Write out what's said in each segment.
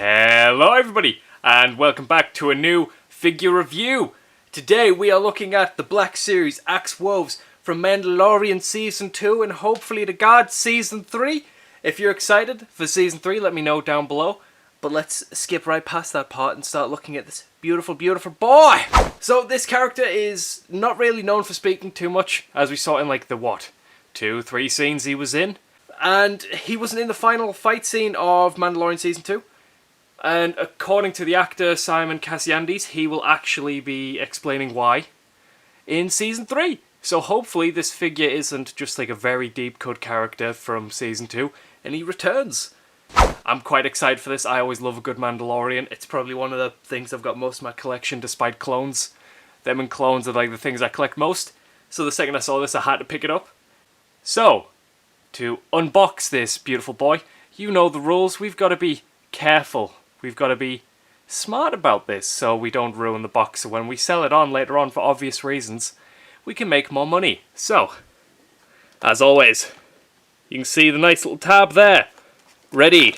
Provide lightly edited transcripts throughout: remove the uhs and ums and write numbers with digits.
Hello everybody, and welcome back to a new figure review. Today we are looking at the Black Series Axe Woves from Mandalorian Season 2 and hopefully to God Season 3. If you're excited for Season 3, let me know down below. But let's skip right past that part and start looking at this beautiful, beautiful boy. So this character is not really known for speaking too much, as we saw in like the 2-3 scenes he was in. And he wasn't in the final fight scene of Mandalorian Season 2. And according to the actor Simon Cassiandes, he will actually be explaining why in Season 3. So hopefully this figure isn't just like a very deep cut character from Season 2, and he returns. I'm quite excited for this. I always love a good Mandalorian. It's probably one of the things I've got most of my collection, despite clones. Them and clones are like the things I collect most. So the second I saw this, I had to pick it up. So, to unbox this beautiful boy, you know the rules. We've got to be careful. We've got to be smart about this so we don't ruin the box. So when we sell it on later on for obvious reasons, we can make more money. So, as always, you can see the nice little tab there. Ready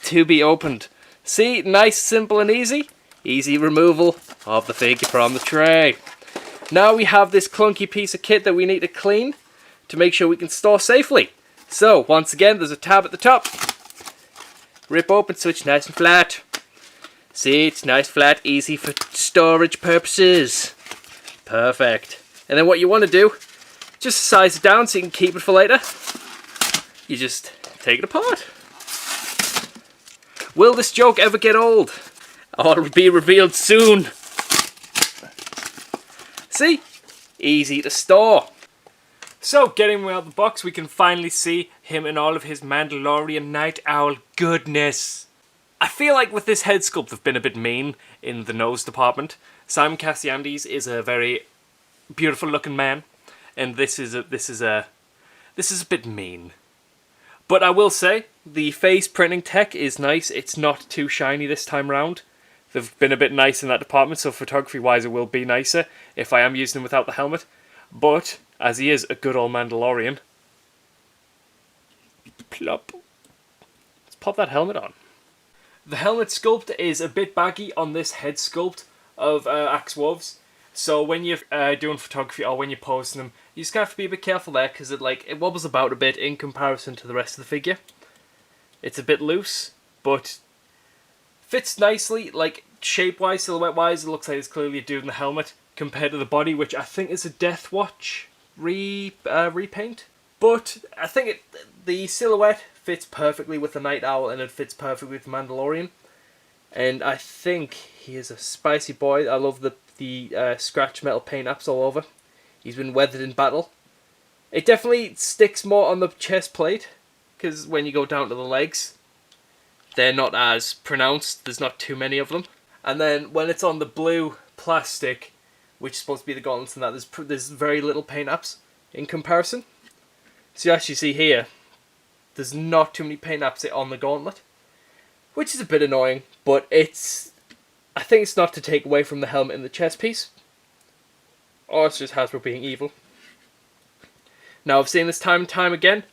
to be opened. See, nice, simple and easy. Easy removal of the figure from the tray. Now we have this clunky piece of kit that we need to clean to make sure we can store safely. So, once again, there's a tab at the top. Rip open so it's nice and flat. See, it's nice, flat, easy for storage purposes. Perfect. And then what you want to do, just size it down so you can keep it for later. You just take it apart. Will this joke ever get old? Or it'll be revealed soon. See? Easy to store. So, getting him out of the box, we can finally see him in all of his Mandalorian Night Owl goodness. I feel like with this head sculpt, they've been a bit mean in the nose department. Simon Cassiandes is a very beautiful looking man, and this is a bit mean. But I will say, the face printing tech is nice. It's not too shiny this time round. They've been a bit nice in that department, so photography-wise it will be nicer if I am using him without the helmet. But, as he is a good old Mandalorian, plop. Let's pop that helmet on. The helmet sculpt is a bit baggy on this head sculpt of Axe Woves. So when you're doing photography or when you're posting them, you just have to be a bit careful there because it wobbles about a bit in comparison to the rest of the figure. It's a bit loose, but fits nicely, like shape-wise, silhouette-wise, it looks like it's clearly a dude in the helmet compared to the body, which I think is a Death Watch repaint. But I think the silhouette fits perfectly with the Night Owl and it fits perfectly with Mandalorian. And I think he is a spicy boy. I love the scratch metal paint apps all over. He's been weathered in battle. It definitely sticks more on the chest plate, because when you go down to the legs, they're not as pronounced. There's not too many of them. And then when it's on the blue plastic, which is supposed to be the gauntlets and that, there's very little paint apps in comparison. So you actually see here, there's not too many paint apps on the gauntlet, which is a bit annoying, but I think it's not to take away from the helmet and the chest piece. Or it's just Hasbro being evil. Now I've seen this time and time again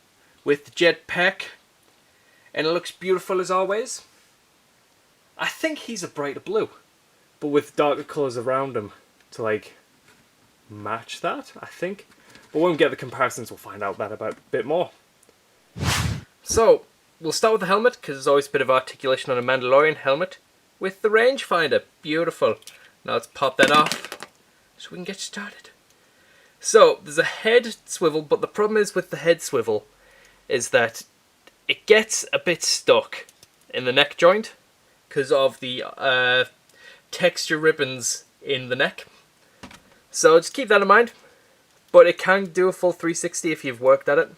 with the jetpack, and it looks beautiful as always. I think he's a brighter blue, but with darker colours around him to like match that, I think. But when we get the comparisons, we'll find out that about a bit more. So, we'll start with the helmet, because there's always a bit of articulation on a Mandalorian helmet with the rangefinder. Beautiful. Now let's pop that off so we can get started. So, there's a head swivel, but the problem is with the head swivel is that it gets a bit stuck in the neck joint because of the texture ribbons in the neck. So just keep that in mind. But it can do a full 360 if you've worked at it.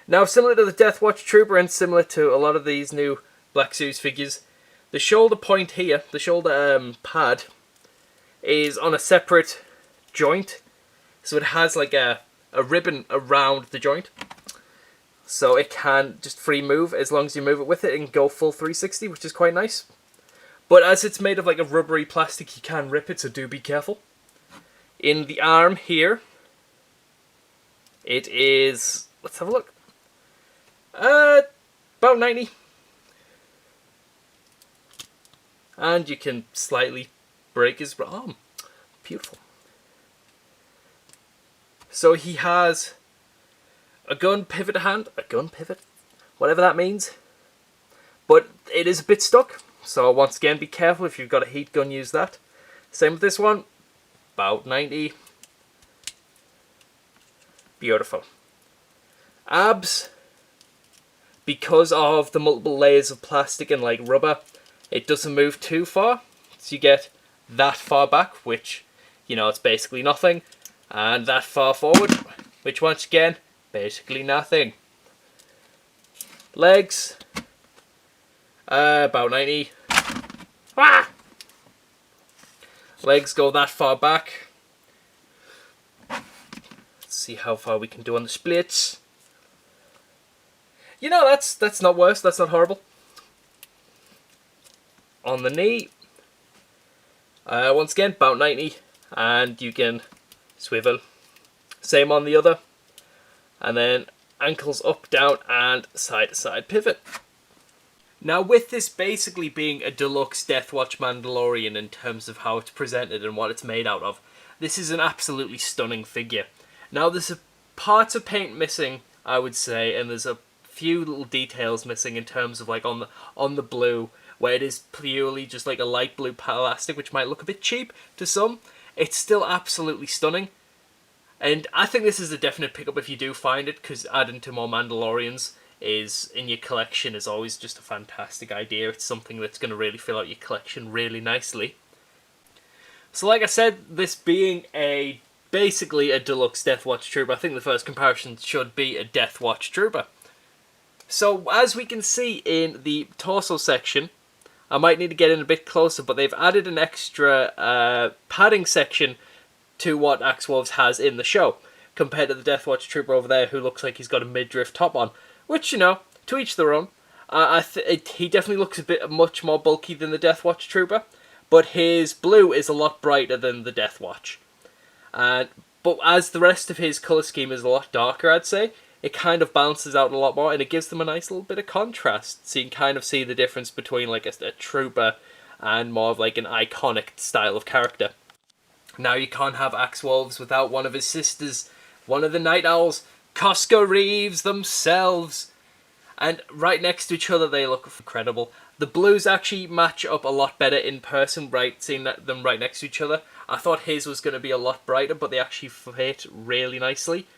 Now, similar to the Death Watch Trooper and similar to a lot of these new Black Series figures, the shoulder point here, the shoulder pad, is on a separate joint. So it has like a ribbon around the joint. So it can just free move as long as you move it with it and go full 360, which is quite nice. But as it's made of like a rubbery plastic, you can rip it, so do be careful. In the arm here, it is, let's have a look, about 90. And you can slightly break his arm. Beautiful. So he has a gun pivot hand, whatever that means. But it is a bit stuck, so once again, be careful if you've got a heat gun, use that. Same with this one, about 90. Beautiful. Abs, because of the multiple layers of plastic and like rubber, it doesn't move too far, so you get that far back, which, you know, it's basically nothing, and that far forward, which once again, basically nothing. Legs, about 90. Ah! Legs go that far back. Let's see how far we can do on the splits. You know, that's not worse, that's not horrible. On the knee, once again, about 90, and you can swivel. Same on the other. And then ankles up, down, and side to side pivot. Now, with this basically being a deluxe Deathwatch Mandalorian in terms of how it's presented and what it's made out of, this is an absolutely stunning figure. Now, there's parts of paint missing, I would say, and there's a few little details missing in terms of like on the blue, where it is purely just like a light blue plastic, which might look a bit cheap to some. It's still absolutely stunning. And I think this is a definite pickup if you do find it, because adding to more Mandalorians is in your collection is always just a fantastic idea. It's something that's going to really fill out your collection really nicely. So like I said, this being basically a deluxe Deathwatch Trooper, I think the first comparison should be a Deathwatch Trooper. So as we can see in the torso section, I might need to get in a bit closer, but they've added an extra padding section to what Wolves has in the show, compared to the Deathwatch Trooper over there, who looks like he's got a midriff top on. Which, you know, to each their own. He definitely looks a bit much more bulky than the Deathwatch Trooper, but his blue is a lot brighter than the Deathwatch. But as the rest of his colour scheme is a lot darker, I'd say, it kind of balances out a lot more, and it gives them a nice little bit of contrast. So you can kind of see the difference between like a trooper and more of like an iconic style of character. Now you can't have Wolves without one of his sisters, one of the Night Owls, Cosco Reeves themselves. And right next to each other, they look incredible. The blues actually match up a lot better in person, right? Seeing them right next to each other. I thought his was going to be a lot brighter, but they actually fit really nicely.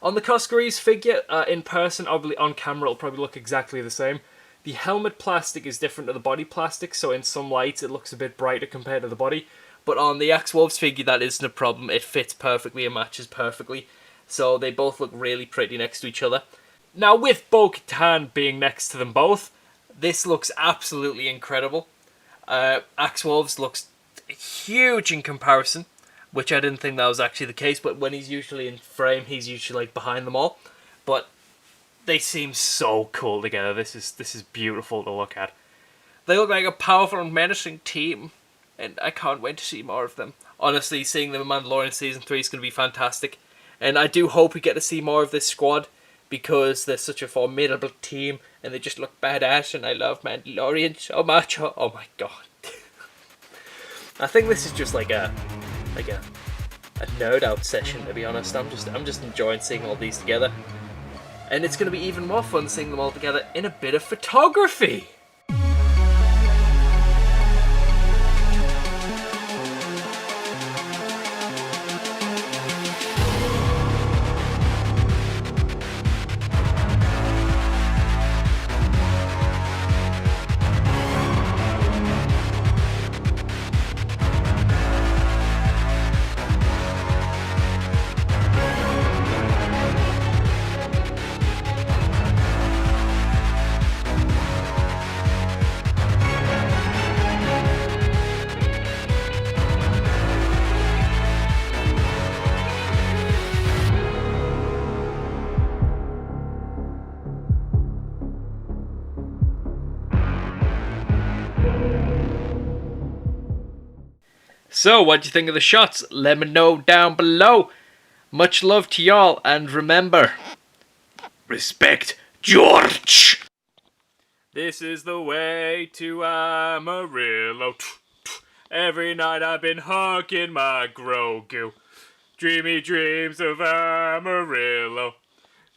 On the Cosco Reeves figure, in person, obviously on camera, it'll probably look exactly the same. The helmet plastic is different to the body plastic, so in some lights it looks a bit brighter compared to the body. But on the Wolves figure, that isn't a problem. It fits perfectly and matches perfectly. So they both look really pretty next to each other. Now, with Bo-Katan being next to them both, this looks absolutely incredible. Wolves looks huge in comparison, which I didn't think that was actually the case, but when he's usually in frame, he's usually like behind them all. But they seem so cool together. This is beautiful to look at. They look like a powerful and menacing team, and I can't wait to see more of them. Honestly, seeing them in Mandalorian Season 3 is going to be fantastic. And I do hope we get to see more of this squad, because they're such a formidable team, and they just look badass, and I love Mandalorian so much. Oh my god. I think this is just like a nerd out session, to be honest. I'm just enjoying seeing all these together. And it's going to be even more fun seeing them all together in a bit of photography. So, what do you think of the shots? Let me know down below. Much love to y'all, and remember, respect George! This is the way to Amarillo. Every night I've been hugging my Grogu. Dreamy dreams of Amarillo.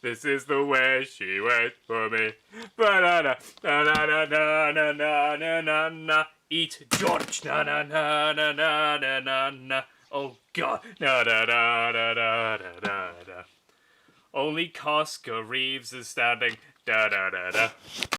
This is the way she waits for me. Ba-da-da, na-na-na-na-na-na-na-na. Eat George, na-na-na-na-na-na-na. Oh God, na-da-da-da-da-da-da-da. Only Costco Reeves is standing, da-da-da-da.